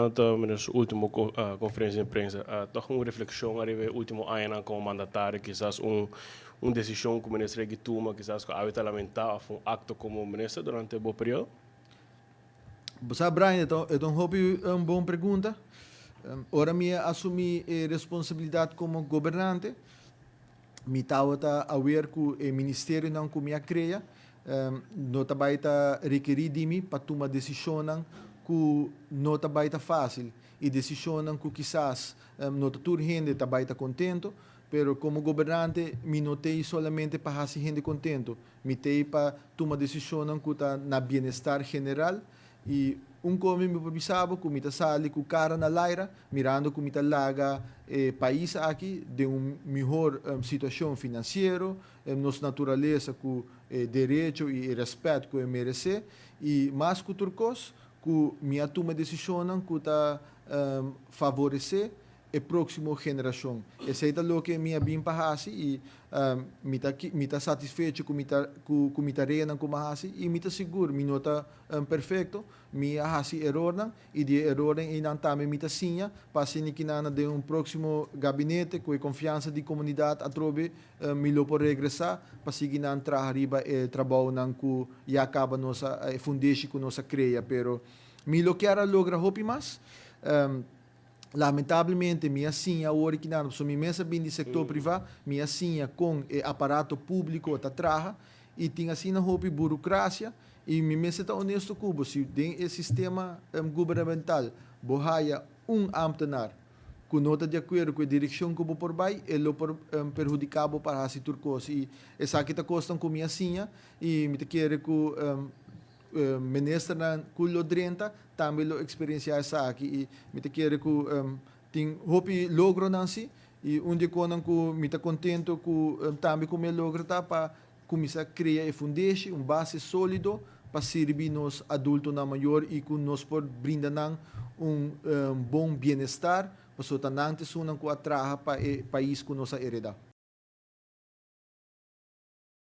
Menos último conferência de imprensa, toch uma reflexão arriba último ano como mandatário, quizás decisão que o ministro toma, quizás que a lamentar um acto como ministro durante o período. Você, Brian, então houve uma boa pergunta. Ora, me assumi a responsabilidade como governante. Me estava a ver com o ministério não que me cria. Não também requerir de mim para tomar decisão que não também fácil e decisão que quizás não toda gente também contento. Pero como governante, me não tenho somente para fazer gente contento, me tenho para tomar decisão que está na bem-estar general e como me precisava, que me sali com cara na laira, mirando como me laga país aqui de melhor situação financeira, nossa natureza com direito e respeito que merece e mais que turcos, que me toma decisão que está favorecer a próxima geração. Esse é o que me bem para e me está satisfeito com me tarefa como assim e me está seguro, me nota perfeito, me assim erro e de erro e não também me está sinha para que nada de próximo gabinete com a confiança de comunidade a trobe me lo por regressar para seguir não entrar arriba trabalho não que já acaba nossa fundação com nossa creia, pero me lo quero lograr hopi mais lamentavelmente, minha senha agora que não, sou minha bem do setor privado, minha senha com aparato público atrás e tinha assim na roupa burocracia e minha está honesto cubo se tem esse sistema governamental, borraia ambtenar que não está de acordo com a direção que por baixo, ele perjudicado para a turcos e essa aqui está custando com minha senha e me quer que ministro na cullo drenta também lo experiência essa aqui e me te quero que tem hopi logro nansi e onde quando que me tá contento que também como logro tá para começar a criar a fundação base sólido para servir nos adultos na maior e que nos por brindar bom bem-estar para so tanante sunan ko atraha pa país ko no sa hereda.